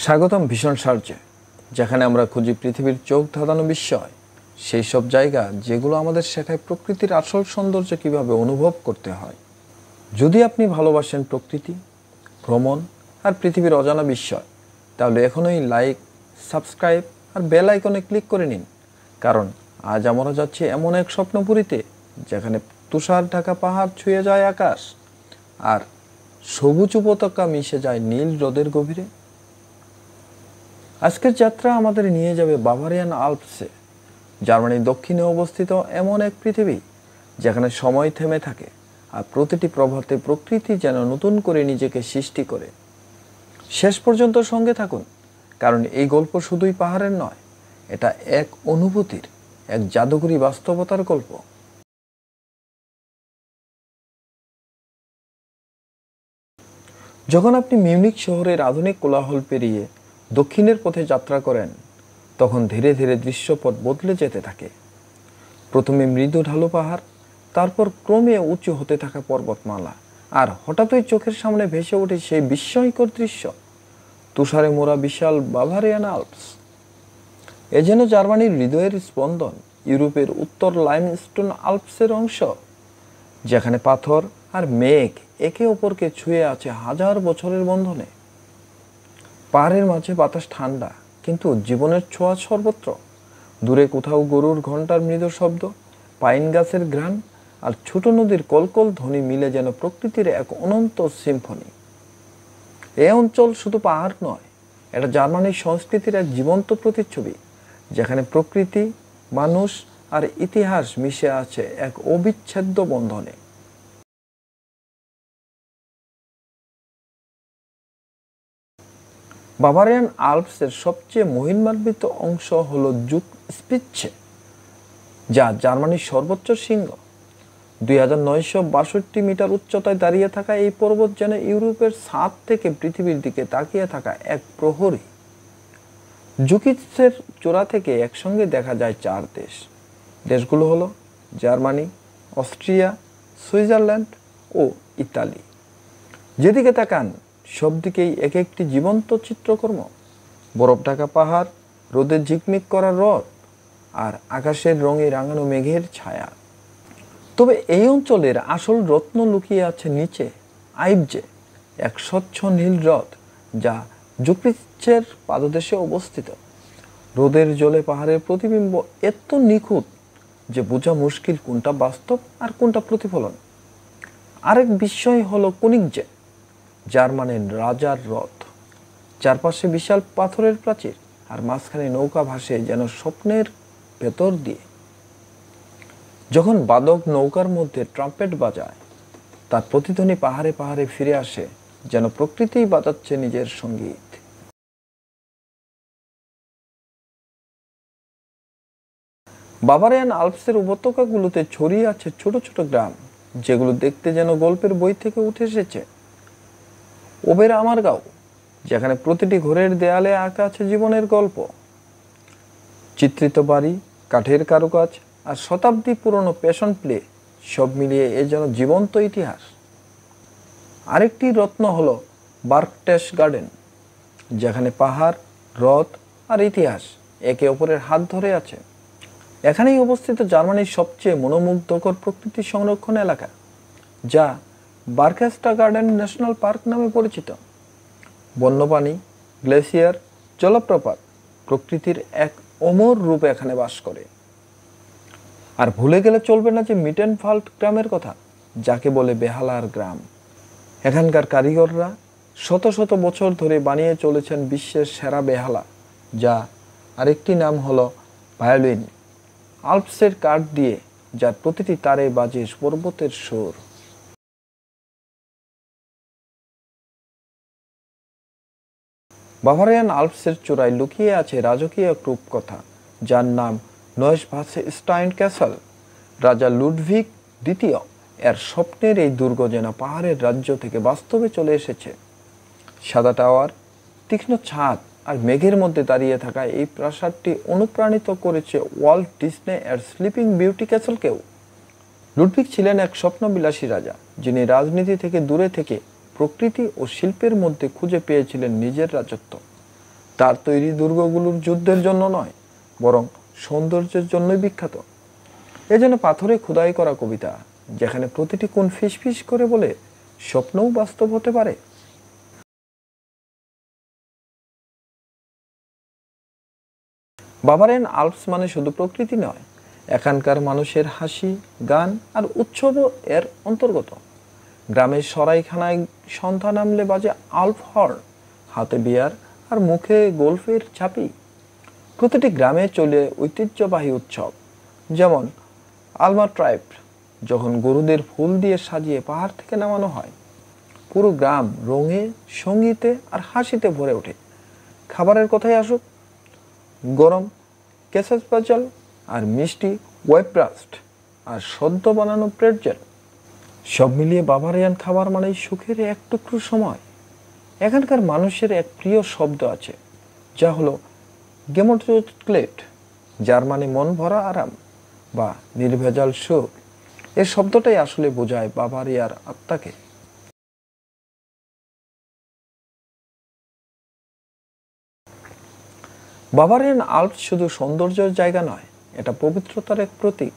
স্বাগতম ভীষণ সার্চে, যেখানে আমরা খুঁজি পৃথিবীর চোখ ধাঁধানো বিস্ময়, সেই সব জায়গা যেগুলো আমাদের শেখায় প্রকৃতির আসল সৌন্দর্য কিভাবে অনুভব করতে হয়। যদি আপনি ভালোবাসেন প্রকৃতি, ভ্রমণ আর পৃথিবীর অজানা বিস্ময়, তাহলে এখনই লাইক, সাবস্ক্রাইব আর বেল আইকনে ক্লিক করে নিন, কারণ আজ আমরা যাচ্ছি এমন এক স্বপ্নপুরীতে যেখানে তুষার ঢাকা পাহাড় ছুঁয়ে যায় আকাশ আর সবুজ উপত্যকা মিশে যায় নীল হ্রদের গভীরে। আজকের যাত্রা আমাদের নিয়ে যাবে বাভারিয়ান আল্পসে, জার্মানির দক্ষিণে অবস্থিত এমন এক পৃথিবী যেখানে সময় থেমে থাকে আর প্রতিটি প্রভাতে প্রকৃতি যেন নতুন করে নিজেকে সৃষ্টি করে। শেষ পর্যন্ত সঙ্গে থাকুন, কারণ এই গল্প শুধুই পাহাড়ের নয়, এটা এক অনুভূতির, এক জাদুকরী বাস্তবতার গল্প। যখন আপনি মিউনিখ শহরের আধুনিক কোলাহল পেরিয়ে দক্ষিণের পথে যাত্রা করেন, তখন ধীরে ধীরে দৃশ্যপট বদলে যেতে থাকে। প্রথমে মৃদু ঢালু পাহাড়, তারপর ক্রমে উঁচু হতে থাকা পর্বতমালা, আর হঠাৎই চোখের সামনে ভেসে ওঠে সেই বিস্ময়কর দৃশ্য, তুষারে মোড়া বিশাল বাভারিয়ান আল্পস। এ যেন জার্মানির হৃদয়ের স্পন্দন, ইউরোপের উত্তর লাইমস্টোন আল্পসের অংশ, যেখানে পাথর আর মেঘ একে অপরকে ছুঁয়ে আছে হাজার বছরের বন্ধনে। পাহাড়ের মাঝে বাতাস ঠান্ডা, কিন্তু জীবনের ছোঁয়া সর্বত্র। দূরে কোথাও গরুর ঘণ্টার মৃদু শব্দ, পাইন গাছের ঘ্রাণ আর ছোট নদীর কলকল ধ্বনি মিলে যেন প্রকৃতির এক অনন্ত সিম্ফনি। এই অঞ্চল শুধু পাহাড় নয়, এটা জার্মানির সংস্কৃতির এক জীবন্ত প্রতিচ্ছবি, যেখানে প্রকৃতি, মানুষ আর ইতিহাস মিশে আছে এক অবিচ্ছেদ্য বন্ধনে। বাভারিয়ান আল্পসের সবচেয়ে মহিমান্বিত অংশ হল জুগস্পিৎজে, যা জার্মানির সর্বোচ্চ শৃঙ্গ। 2962 মিটার উচ্চতায় দাঁড়িয়ে থাকা এই পর্বত যেন ইউরোপের ছাদ থেকে পৃথিবীর দিকে তাকিয়ে থাকা এক প্রহরী। জুগস্পিৎজের চূড়া থেকে একসঙ্গে দেখা যায় 4 দেশগুলো হলো জার্মানি, অস্ট্রিয়া, সুইজারল্যান্ড ও ইতালি। যেদিকে তাকান সব দিকেই এক একটি জীবন্ত চিত্রকর্ম, বরফ ঢাকা পাহাড়, রোদে ঝিকমিক করা হ্রদ আর আকাশের রঙে রাঙানো মেঘের ছায়া। তবে এই অঞ্চলের আসল রত্ন লুকিয়ে আছে নিচে, আইবজে, এক স্বচ্ছ নীল হ্রদ যা জুগস্পিৎজের পাদদেশে অবস্থিত। রোদের জলে পাহাড়ের প্রতিবিম্ব এত নিখুঁত যে বোঝা মুশকিল কোনটা বাস্তব আর কোনটা প্রতিফলন। আরেক বিস্ময় হলো কোনিগজে, জার্মানির রাজার হ্রদ। চারপাশে বিশাল পাথরের প্রাচীর আর মাঝখানে নৌকা ভাসে যেন স্বপ্নের ভেতর দিয়ে। যখন বাদক নৌকার মধ্যে ট্রাম্পেট বাজায়, তার প্রতিধ্বনি পাহাড়ে পাহাড়ে ফিরে আসে, যেন প্রকৃতিই বাজাচ্ছে নিজের সঙ্গীত। বাভারিয়ান আল্পসের উপত্যকাগুলোতে ছড়িয়ে আছে ছোট ছোট গ্রাম, যেগুলো দেখতে যেন গল্পের বই থেকে উঠে এসেছে। ওবের আমারগাঁও, যেখানে প্রতিটি ঘরের দেয়ালে আঁকা আছে জীবনের গল্প। চিত্রিত বাড়ি, কাঠের কারুকাজ আর শতাব্দী পুরনো প্যাশন প্লে, সব মিলিয়ে এ যেন জীবন্ত ইতিহাস। আরেকটি রত্ন হলো বার্কটেসগার্ডেন, যেখানে পাহাড়, হ্রদ আর ইতিহাস একে অপরের হাত ধরে আছে। এখানেই অবস্থিত জার্মানির সবচেয়ে মনোমুগ্ধকর প্রকৃতি সংরক্ষণ এলাকা, যা বার্কটেসগার্ডেন ন্যাশনাল পার্ক নামে পরিচিত। বন্যপ্রাণী, গ্লেসিয়ার, জলপ্রপাত, প্রকৃতির এক অমর রূপ এখানে বাস করে। আর ভুলে গেলে চলবে না যে মিটেনভাল্ড গ্রামের কথা, যাকে বলে বেহালার গ্রাম। এখানকার কারিগররা শত শত বছর ধরে বানিয়ে চলেছেন বিশ্বের সেরা বেহালা, যা আরেকটি নাম হলো ভায়োলিন, আল্পসের কাঠ দিয়ে, যার প্রতিটি তারে বাজে পর্বতের সুর। বাভারিয়ান আল্পসের চূড়ায় লুকিয়ে আছে রাজকীয় এক রূপকথা, যার নাম নয়েসভাসস্টাইন ক্যাসল। রাজা লুডভিগ দ্বিতীয় এর স্বপ্নের এই দুর্গ যেন পাহাড়ের রাজ্য থেকে বাস্তবে চলে এসেছে। সাদা টাওয়ার, তীক্ষ্ণ ছাদ আর মেঘের মধ্যে দাঁড়িয়ে থাকা এই প্রাসাদটি অনুপ্রাণিত করেছে ওয়াল্ট ডিজনে এর স্লিপিং বিউটি ক্যাসলকেও। লুডভিগ ছিলেন এক স্বপ্নবিলাসী রাজা, যিনি রাজনীতি থেকে দূরে থেকে প্রকৃতি ও শিল্পের মধ্যে খুঁজে পেয়েছিলেন নিজের রাজত্ব। তার তৈরি দুর্গগুলোর যুদ্ধের জন্য নয়, বরং সৌন্দর্যের জন্যই বিখ্যাত। এজন্য পাথরে খোদাই করা কবিতা, যেখানে প্রতিটি কোণ ফিসফিস করে বলে স্বপ্নও বাস্তব হতে পারে। বাভারিয়ান আল্পস মানে শুধু প্রকৃতি নয়, এখানকার মানুষের হাসি, গান আর উৎসবও এর অন্তর্গত। গ্রামের সরাইখানায় সন্ধ্যা নামলে বাজে আল্প হর্ন, হাতে বিয়ার আর মুখে গোল্ফের ঝাঁপি। প্রতিটি গ্রামে চলে ঐতিহ্যবাহী উৎসব, যেমন আলমা ট্রাইব, যখন গরুদের ফুল দিয়ে সাজিয়ে পাহাড় থেকে নামানো হয়। পুরো গ্রাম রঙে, সঙ্গীতে আর হাসিতে ভরে ওঠে। খাবারের কথাই আসুক, গরম কেসাসপাচাল আর মিষ্টি ওয়েব্রাস্ট আর সদ্য বানানো প্রেটজেল, সব মিলিয়ে বাভারিয়ান খাবার মানেই সুখের এক টুকরো সময়। এখানকার মানুষের এক প্রিয় শব্দ আছে, যা হলো গেমোটক্লেট, যার মানে মন ভরা আরাম বা নির্ভেজাল সুখ। এই শব্দটাই আসলে বোঝায় বাভারিয়ার আত্মাকে। বাভারিয়ান আল্পস শুধু সৌন্দর্যের জায়গা নয়, এটা পবিত্রতার এক প্রতীক।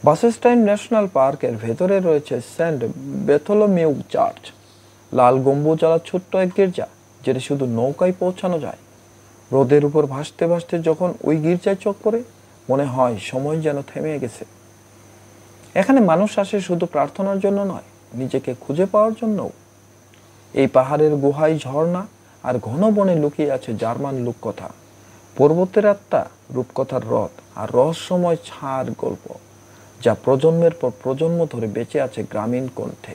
বাসেস্টাইন ন্যাশনাল পার্কের ভেতরে রয়েছে সেন্ট বেথলোমিউ চার্চ, লাল গম্বুজওয়ালা ছোট্ট এক গির্জা, যেটা শুধু নৌকায় পৌঁছানো যায়। রোদের উপর ভাসতে ভাসতে যখন ওই গির্জায় চোখ পড়ে, মনে হয় সময় যেন থেমে গেছে। এখানে মানুষ আসে শুধু প্রার্থনার জন্য নয়, নিজেকে খুঁজে পাওয়ার জন্যও। এই পাহাড়ের গুহায় ঝর্ণা আর ঘন বনে লুকিয়ে আছে জার্মান লোককথা, পর্বতের আত্মা, রূপকথার রথ আর রহস্যময় ছাড় গল্প, যা প্রজন্মের পর প্রজন্ম ধরে বেঁচে আছে গ্রামীণ কণ্ঠে।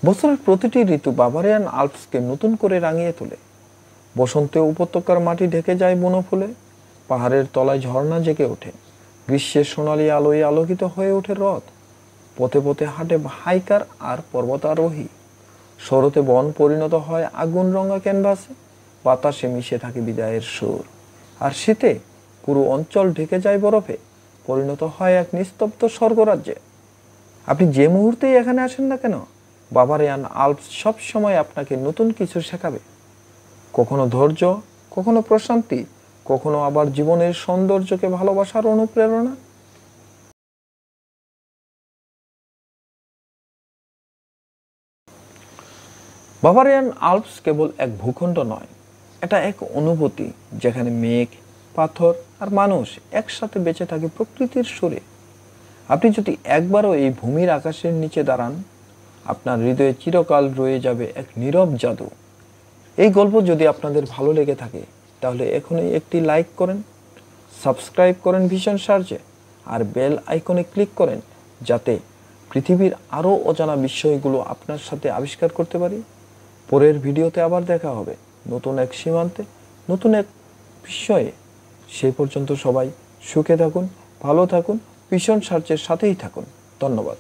বছরের প্রতিটি ঋতু বাভারিয়ান আল্পসকে নতুন করে রাঙিয়ে তোলে। বসন্তে উপত্যকার মাটি ঢেকে যায় বন ফুলে, পাহাড়ের তলায় ঝর্ণা জেগে ওঠে, গ্রীষ্মের সোনালী আলোয় আলোকিত হয়ে ওঠে রথ, পথে পথে হাঁটে হাইকার আর পর্বতারোহী। শরতে বন পরিণত হয় আগুন রঙা ক্যানভাসে, বাতাসে মিশে থাকে বিদায়ের সুর। আর শীতে পুরো অঞ্চল ঢেকে যায় বরফে, পরিণত হয় এক নিস্তব্ধ স্বর্গরাজ্যে। আপনি যে মুহূর্তেই এখানে আসেন না কেন, বাভারিয়ান আল্পস সব সময় আপনাকে নতুন কিছু শেখাবে। কখনো ধৈর্য, কখনো প্রশান্তি, কখনো আবার জীবনের সৌন্দর্যকে ভালোবাসার অনুপ্রেরণা। বাভারিয়ান আল্পস কেবল এক ভূখণ্ড নয়, এটা এক অনুভূতি, যেখানে মেঘ, পাথর আর মানুষ একসাথে বেঁচে থাকে প্রকৃতির সুরে। আপনি যদি একবারও এই ভূমির আকাশের নিচে দাঁড়ান, আপনার হৃদয়ে চিরকাল রয়ে যাবে এক নীরব জাদু। এই গল্প যদি আপনাদের ভালো লেগে থাকে, তাহলে এখনই একটি লাইক করেন, সাবস্ক্রাইব করেন ভিশন সার্চে, আর বেল আইকনে ক্লিক করেন, যাতে পৃথিবীর আরও অজানা বিষয়গুলো আপনার সাথে আবিষ্কার করতে পারি। পরের ভিডিওতে আবার দেখা হবে নতুন এক সীমান্তে, নতুন এক বিষয়ে। সেই পর্যন্ত সবাই সুখে থাকুন, ভালো থাকুন, ভিশন সার্চের সাথেই থাকুন। ধন্যবাদ।